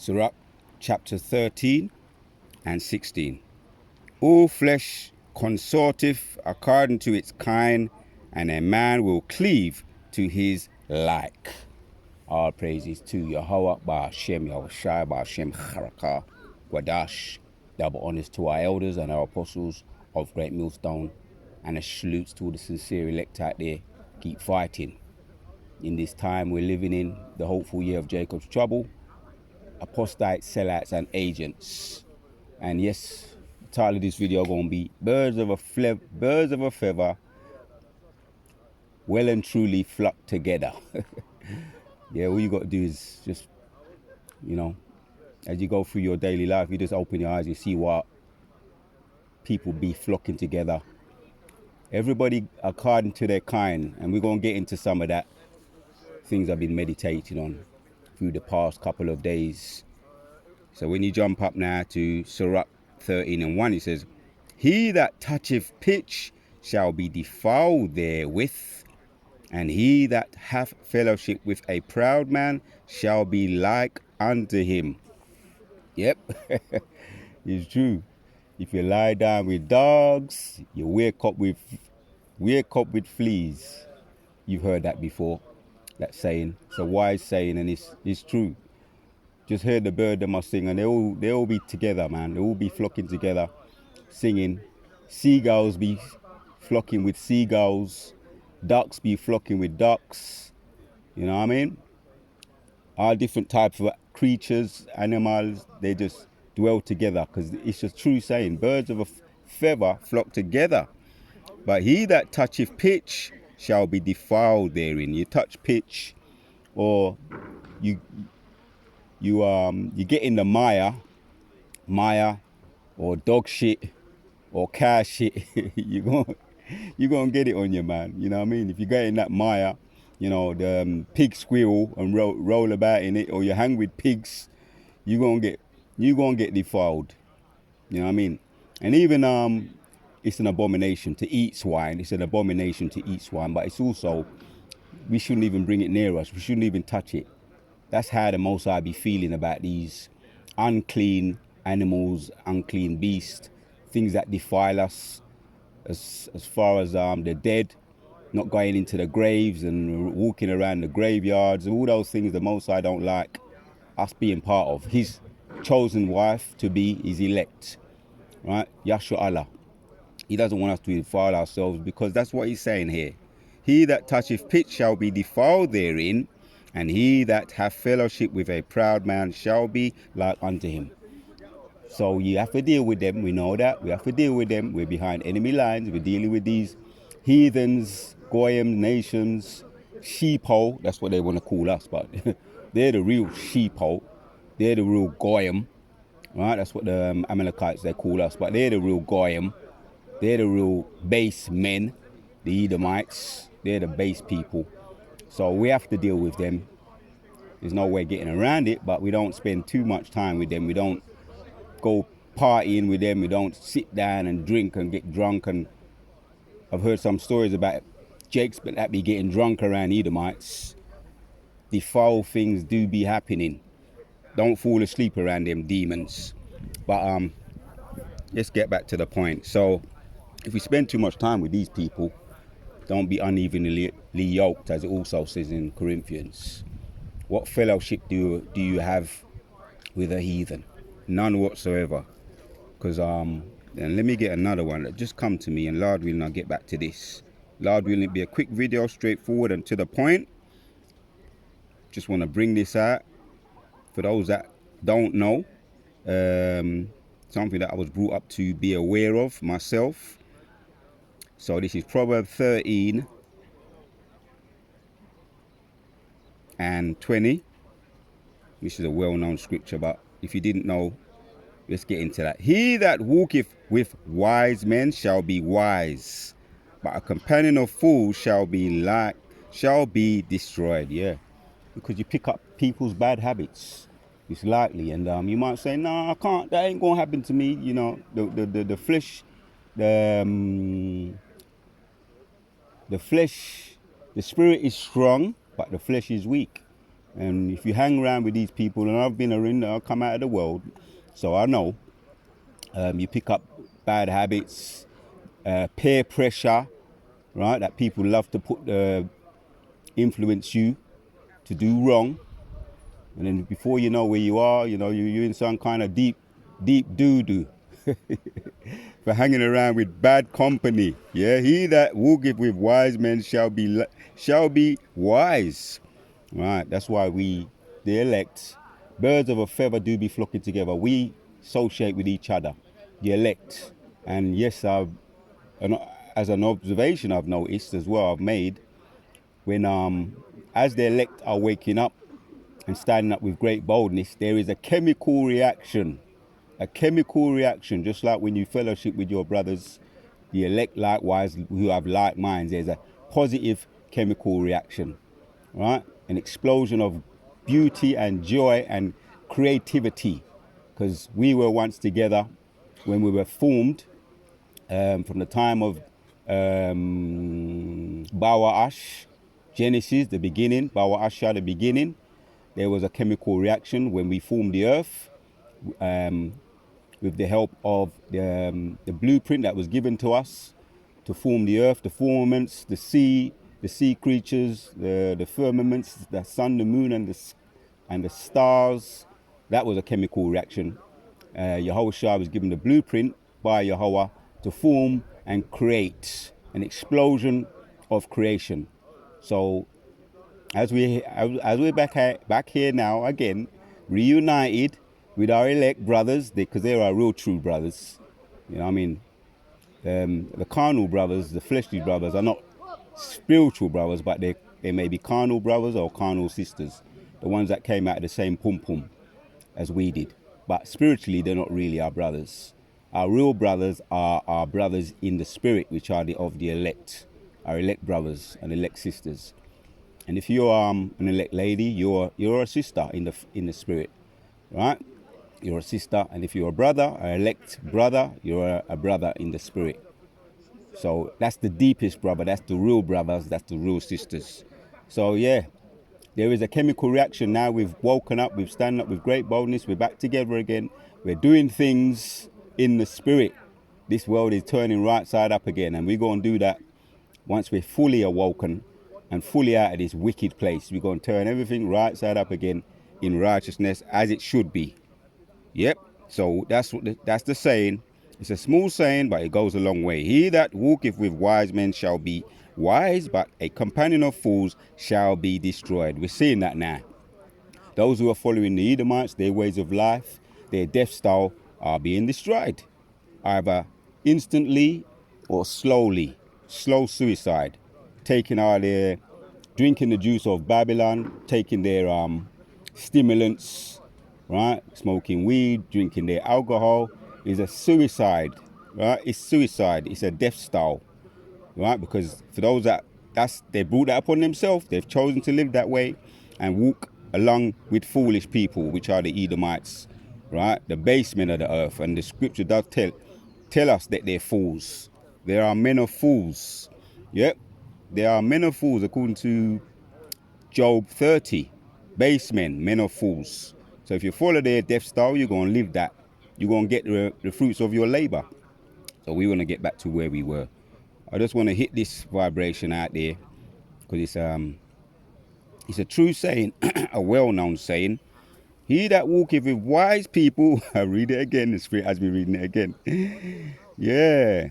Sirach chapter 13 and 16. All flesh consorteth according to its kind, and a man will cleave to his like. All praises to Yahweh, Ba'ashem, Yahushai, Ba'ashem, Charaka, Gwadash. Double honors to our elders and our apostles of Great Millstone, and a salute to the sincere elect out there. Keep fighting. In this time we're living in, the hopeful year of Jacob's trouble, apostates, sellouts, and agents. And yes, the title of this video gonna be birds of a feather, well and truly flock together. Yeah, all you got to do is just, as you go through your daily life, you just open your eyes, you see what people be flocking together. Everybody according to their kind, and we're gonna get into some of that. Things I've been meditating on through the past couple of days. So when you jump up now to Sirach 13 and 1, it says, He that toucheth pitch shall be defiled therewith, and he that hath fellowship with a proud man shall be like unto him. Yep, it's true. If you lie down with dogs, you wake up with fleas. You've heard that before, that saying. It's a wise saying, and it's true. Just heard the bird them must sing, and they all be together, man. They all be flocking together, singing. Seagulls be flocking with seagulls. Ducks be flocking with ducks. You know what I mean? All different types of creatures, animals, they just dwell together, because it's just true saying. Birds of a feather flock together. But he that toucheth pitch shall be defiled therein. You touch pitch, or you get in the mire, or dog shit, or cow shit, you're gonna get it on you, man. You know what I mean? If you get in that mire, the pig squirrel and roll about in it, or you hang with pigs, you're gonna get defiled. You know what I mean? And even it's an abomination to eat swine. It's an abomination to eat swine, but it's also, we shouldn't even bring it near us. We shouldn't even touch it. That's how the Most High be feeling about these unclean animals, unclean beasts, things that defile us, as far as the dead, not going into the graves and walking around the graveyards, all those things the Most High don't like us being part of. His chosen wife to be his elect, right? Yahshua Allah. He doesn't want us to defile ourselves, because that's what he's saying here. He that toucheth pitch shall be defiled therein, and he that hath fellowship with a proud man shall be like unto him. So you have to deal with them. We know that. We have to deal with them. We're behind enemy lines. We're dealing with these heathens, goyim nations, sheeple. That's what they want to call us, but they're the real sheeple. They're the real goyim, right? That's what the Amalekites, they call us, but they're the real goyim. They're the real base men, the Edomites. They're the base people. So we have to deal with them. There's no way getting around it, but we don't spend too much time with them. We don't go partying with them. We don't sit down and drink and get drunk. And I've heard some stories about Jakes that be getting drunk around Edomites. The foul things do be happening. Don't fall asleep around them demons. But let's get back to the point. So if we spend too much time with these people, don't be unevenly yoked, as it also says in Corinthians. What fellowship do you have with a heathen? None whatsoever. Because and let me get another one that just come to me, and Lord willing, I'll get back to this. Lord willing, it'll be a quick video, straightforward and to the point. Just want to bring this out for those that don't know. Something that I was brought up to be aware of myself. So this is Proverbs 13 and 20. This is a well-known scripture, but if you didn't know, let's get into that. He that walketh with wise men shall be wise, but a companion of fools shall be destroyed. Yeah, because you pick up people's bad habits. It's likely, and you might say, "No, I can't. That ain't gonna happen to me." You know, the flesh, the flesh, the spirit is strong, but the flesh is weak. And if you hang around with these people, and I've been around, I've come out of the world, so I know, you pick up bad habits, peer pressure, right? That people love to influence you to do wrong. And then before you know where you are, you're in some kind of deep doo-doo for hanging around with bad company. Yeah, he that walketh with wise men shall be wise. Right, that's why we, the elect, birds of a feather do be flocking together. We associate with each other, the elect. And yes, as an observation I've noticed as well, I've made, when as the elect are waking up and standing up with great boldness, there is a chemical reaction. A chemical reaction, just like when you fellowship with your brothers, the elect likewise, who have like minds, there's a positive chemical reaction, right? An explosion of beauty and joy and creativity, because we were once together when we were formed, from the time of Bawa Ash, Genesis, the beginning, Bawa Asha, the beginning. There was a chemical reaction when we formed the earth, with the help of the blueprint that was given to us to form the earth, the firmaments, the sea creatures, the firmaments, the sun, the moon, and the stars. That was a chemical reaction. Yahushua was given the blueprint by Yahweh to form and create an explosion of creation. So as we're back here now again, reunited with our elect brothers, because they're our real true brothers. You know what I mean? The carnal brothers, the fleshly brothers, are not spiritual brothers, but they may be carnal brothers or carnal sisters, the ones that came out of the same pum pum as we did. But spiritually, they're not really our brothers. Our real brothers are our brothers in the spirit, which are of the elect, our elect brothers and elect sisters. And if you're an elect lady, you're a sister in the spirit, right? You're a sister, and if you're a brother, an elect brother, you're a brother in the spirit. So that's the deepest brother. That's the real brothers. That's the real sisters. So yeah, there is a chemical reaction now. We've woken up. We've standing up with great boldness. We're back together again. We're doing things in the spirit. This world is turning right side up again, and we're going to do that once we're fully awoken and fully out of this wicked place. We're going to turn everything right side up again in righteousness as it should be. Yep. So that's the saying. It's a small saying, but it goes a long way. He that walketh with wise men shall be wise, but a companion of fools shall be destroyed. We're seeing that now. Those who are following the Edomites, their ways of life, their death style, are being destroyed, either instantly or slowly. Slow suicide, taking out their, drinking the juice of Babylon, taking their stimulants, right? Smoking weed, drinking their alcohol is a suicide, right? It's suicide. It's a death style, right? Because for those they brought that upon themselves. They've chosen to live that way and walk along with foolish people, which are the Edomites, right? The basement of the earth. And the scripture does tell us that they're fools. There are men of fools. Yep. There are men of fools, according to Job 30. Base men of fools. So if you follow their death style, you're going to live that. You're going to get the fruits of your labor. So we want to get back to where we were. I just want to hit this vibration out there because it's a true saying, a well-known saying. He that walketh with wise people, I read it again, the Spirit has me reading it again. Yeah.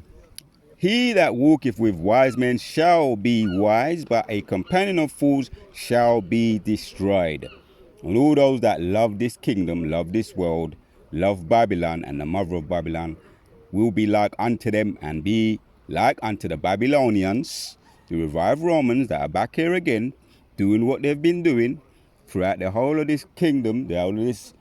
He that walketh with wise men shall be wise, but a companion of fools shall be destroyed. And all those that love this kingdom, love this world, love Babylon and the mother of Babylon, will be like unto them and be like unto the Babylonians, the revived Romans that are back here again, doing what they've been doing throughout the whole of this kingdom, the whole of this,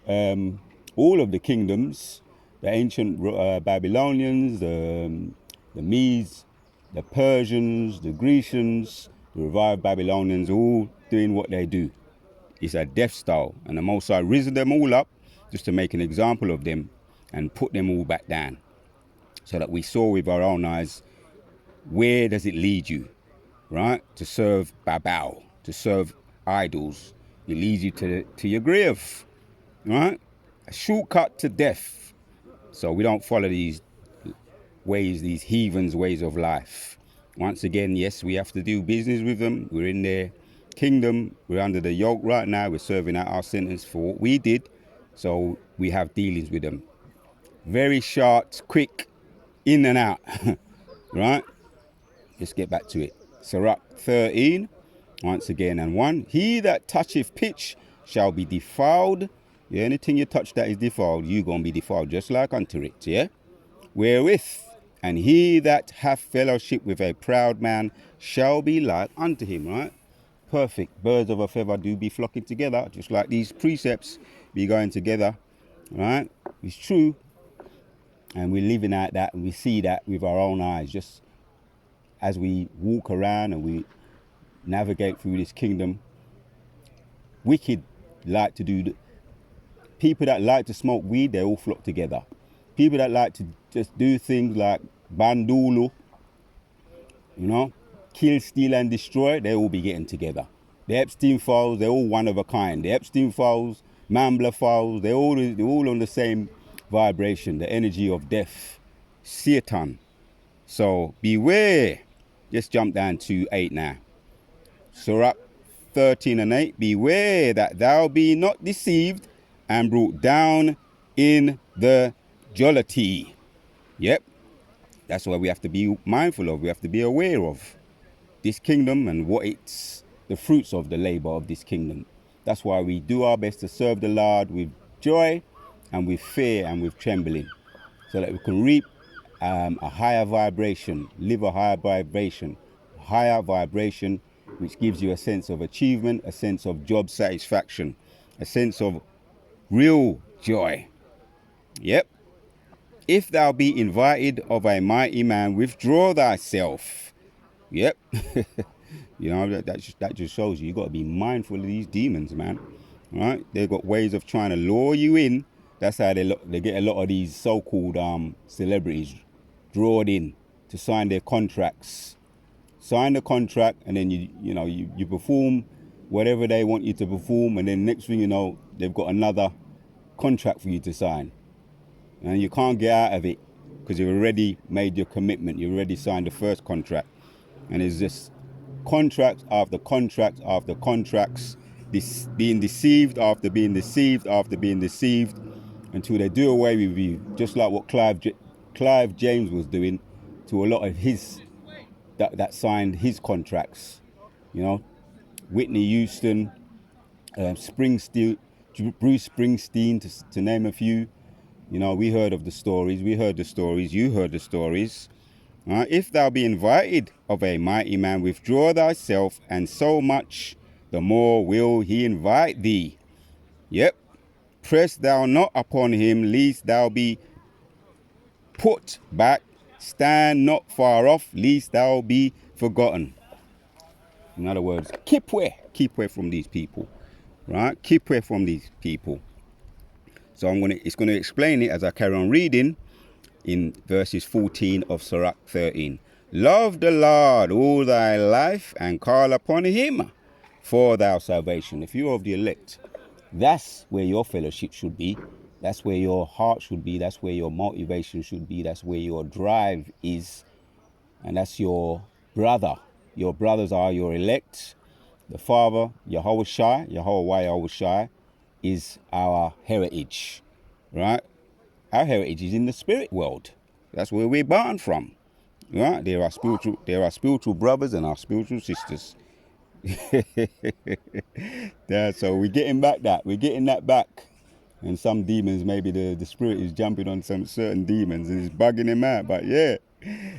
all of the kingdoms, the ancient Babylonians, the Medes, the Persians, the Grecians, the revived Babylonians, all doing what they do. It's a death style, and the Most High risen them all up just to make an example of them and put them all back down, so that we saw with our own eyes, where does it lead you, right? To serve Babel, to serve idols, It leads you to your grave, right? A shortcut to death. So we don't follow these ways, these heathens' ways of life. Once again, yes, we have to do business with them. We're in their kingdom. We're under the yoke right now. We're serving out our sentence for what we did. So we have dealings with them. Very short, quick, in and out, right? Let's get back to it. Sirach 13, once again, and 1. He that toucheth pitch shall be defiled. Yeah, anything you touch that is defiled, you going to be defiled, just like unto it, yeah? Wherewith, and he that hath fellowship with a proud man shall be like unto him, right? Perfect. Birds of a feather do be flocking together, just like these precepts be going together, right? It's true. And we're living out that, and we see that with our own eyes, just as we walk around and we navigate through this kingdom. Wicked like to do, people that like to smoke weed, they all flock together. People that like to just do things like bandulu, kill, steal and destroy, they all be getting together. The Epstein files, they're all one of a kind. The Epstein files, Mambler files, they're all on the same vibration, the energy of death, Satan. So beware. Just jump down to 8 now. Sirach 13 and 8. Beware that thou be not deceived and brought down in the jollity. Yep. That's what we have to be mindful of. We have to be aware of this kingdom and what it's, the fruits of the labor of this kingdom. That's why we do our best to serve the Lord with joy and with fear and with trembling, so that we can reap a higher vibration, live a higher vibration, which gives you a sense of achievement, a sense of job satisfaction, a sense of real joy. Yep. If thou be invited of a mighty man, withdraw thyself. Yep. that just shows you got to be mindful of these demons, man. Right? They've got ways of trying to lure you in. That's how they get a lot of these so-called celebrities drawn in to sign their contracts. Sign the contract, and then you perform whatever they want you to perform, and then next thing you know, they've got another contract for you to sign, and you can't get out of it because you've already made your commitment. You've already signed the first contract, and it's just contract after contract after contracts, being deceived after being deceived after being deceived, until they do away with you, just like what Clive James was doing to a lot of his that signed his contracts. Whitney Houston, Springsteen, Bruce Springsteen, to name a few. We heard of the stories. We heard the stories. You heard the stories. If thou be invited of a mighty man, withdraw thyself, and so much the more will he invite thee. Yep. Press thou not upon him, lest thou be put back. Stand not far off, lest thou be forgotten. In other words, keep away from these people, right? Keep away from these people. So it's going to explain it as I carry on reading in verses 14 of Sirach 13. Love the Lord all thy life, and call upon him for thy salvation. If you're of the elect, that's where your fellowship should be. That's where your heart should be. That's where your motivation should be. That's where your drive is. And that's your brother. Your brothers are your elect. The Father, Yahweh Shai, is our heritage, right? Our heritage is in the spirit world. That's where we're born from, right? There are spiritual brothers and our spiritual sisters. So we're getting that back. And some demons, maybe the spirit is jumping on some certain demons and is bugging him out. But yeah,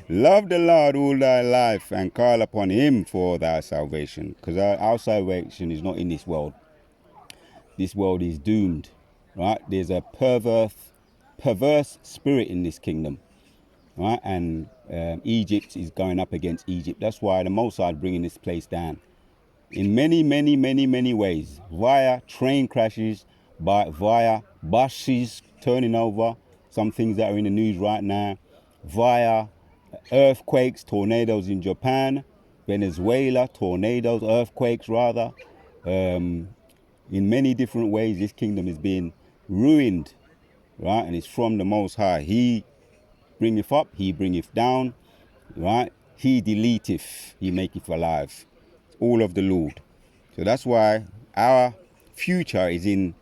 love the Lord all thy life, and call upon him for thy salvation. Because our salvation is not in this world. This world is doomed, right? There's a perverse spirit in this kingdom, right? And Egypt is going up against Egypt. That's why the Mossad is bringing this place down in many, many, many, many ways, via train crashes, via buses turning over, some things that are in the news right now, via earthquakes, tornadoes in Japan, Venezuela, earthquakes rather, In many different ways, this kingdom is being ruined, right? And it's from the Most High. He bringeth up, he bringeth down, right? He deleteth, he maketh alive. All of the Lord. So that's why our future is in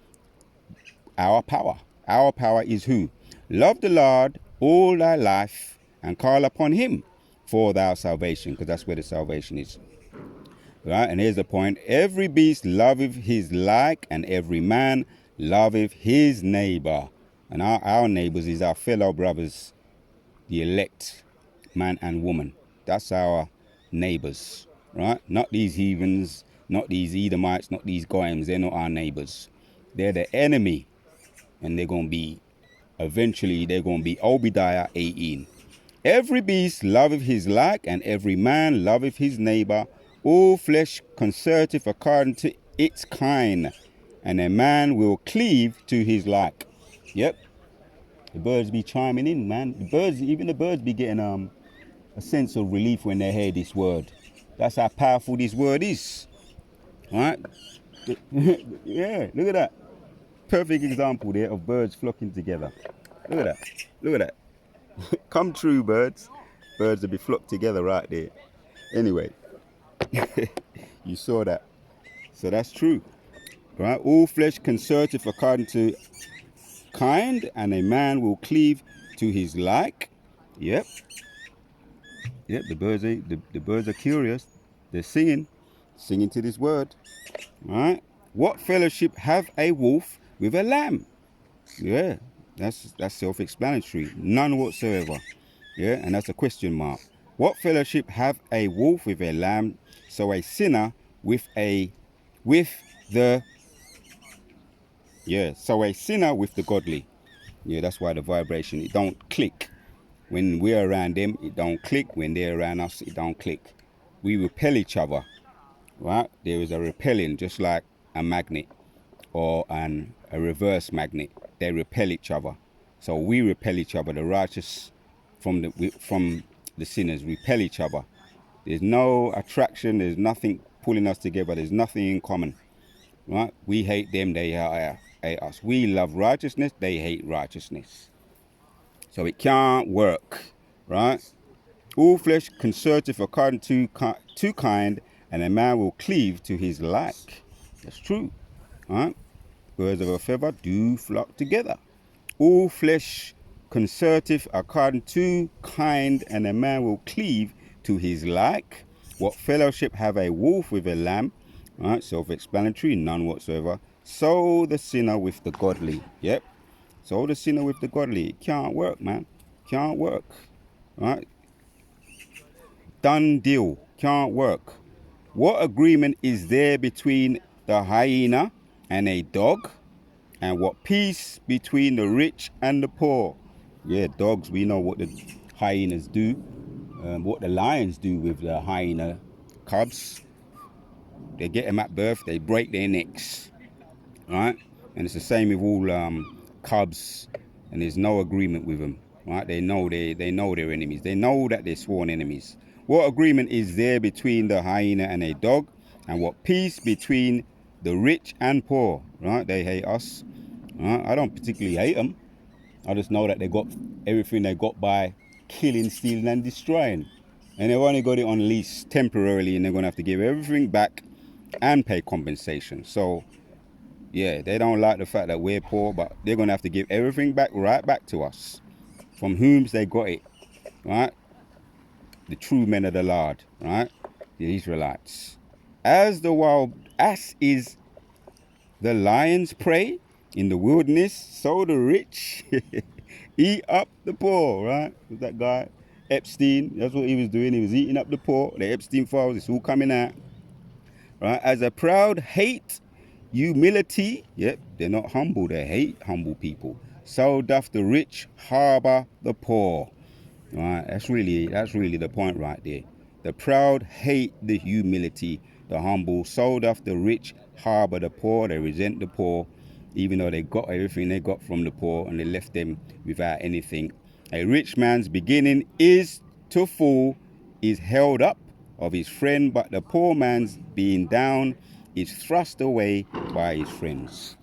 our power. Our power is who? Love the Lord all thy life and call upon him for thy salvation, because that's where the salvation is. Right? And here's the point. Every beast loveth his like, and every man loveth his neighbor. And our neighbors is our fellow brothers, the elect, man and woman. That's our neighbors, right? Not these heathens, not these Edomites, not these Goyim. They're not our neighbors. They're the enemy. And they're going to be, eventually, they're going to be Obadiah 18. Every beast loveth his like, and every man loveth his neighbor. All flesh concerteth according to its kind, and a man will cleave to his like. Yep. The birds be chiming in, man. The birds, even the birds be getting a sense of relief when they hear this word. That's how powerful this word is. Right? Yeah, look at that. Perfect example there of birds flocking together. Look at that. Look at that. Come true, birds. Birds will be flocked together right there. Anyway, you saw that. So that's true. Right? All flesh concerteth according to kind, and a man will cleave to his like. Yep. Yep, the birds are curious. They're singing to this word. Right? What fellowship have a wolf with a lamb? Yeah, that's self-explanatory. None whatsoever. Yeah, and that's a question mark. What fellowship have a wolf with a lamb? So a sinner with the so a sinner with the godly. Yeah, that's why the vibration, it don't click. When we're around them, it don't click. When they're around us, it don't click. We repel each other, right? There is a repelling, just like a magnet or a reverse magnet. They repel each other. So we repel each other. The righteous from the sinners repel each other. There's no attraction. There's nothing pulling us together. There's nothing in common, right? We hate them. They hate us. We love righteousness. They hate righteousness. So it can't work, right? All flesh concerteth according to kind, and a man will cleave to his like. That's true, right? Birds of a feather do flock together. All flesh concerteth according to kind, and a man will cleave to his like. What fellowship have a wolf with a lamb? Right, self-explanatory, none whatsoever. So the sinner with the godly. Yep. So the sinner with the godly. It can't work, man. Can't work. Right? Done deal. Can't work. What agreement is there between the hyena and a dog? And what peace between the rich and the poor? Yeah, dogs, we know what the hyenas do. What the lions do with the hyena cubs. They get them at birth, they break their necks. Right? And it's the same with all cubs, and there's no agreement with them. Right? They know they're enemies. They know that they're sworn enemies. What agreement is there between the hyena and a dog? And what peace between the rich and poor? Right? They hate us. Right? I don't particularly hate them. I just know that they got everything they got by killing, stealing, and destroying. And they've only got it on lease temporarily, and they're going to have to give everything back and pay compensation. So, yeah, they don't like the fact that we're poor, but they're going to have to give everything back, right back to us. From whom they got it, right? The true men of the Lord, right? The Israelites. As is the lion's prey in the wilderness, so the rich eat up the poor, right? That guy, Epstein, that's what he was doing. He was eating up the poor. The Epstein files, it's all coming out. Right? As a proud hate humility, yep, they're not humble, they hate humble people. So doth the rich harbor the poor. Right? That's really the point right there. The proud hate the humility, the humble. So doth the rich harbor the poor. They resent the poor, even though they got everything they got from the poor and they left them without anything. A rich man's beginning is to fall, is held up of his friend, but the poor man's being down is thrust away by his friends.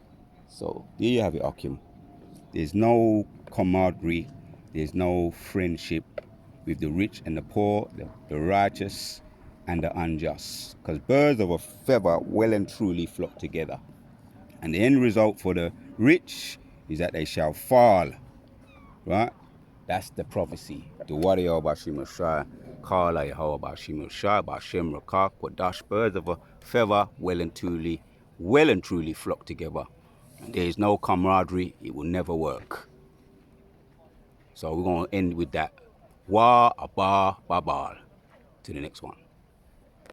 So there you have it, Akim. There's no camaraderie, there's no friendship with the rich and the poor, the righteous and the unjust. Because birds of a feather well and truly flock together. And the end result for the rich is that they shall fall. Right? That's the prophecy. The warrior Bashim Shah, Kala Yahweh Bashim Shah, Bashim Rakak, Wadash, birds of a feather well and truly flock together. And there is no camaraderie, it will never work. So we're going to end with that. Wa Abba Babal. To the next one.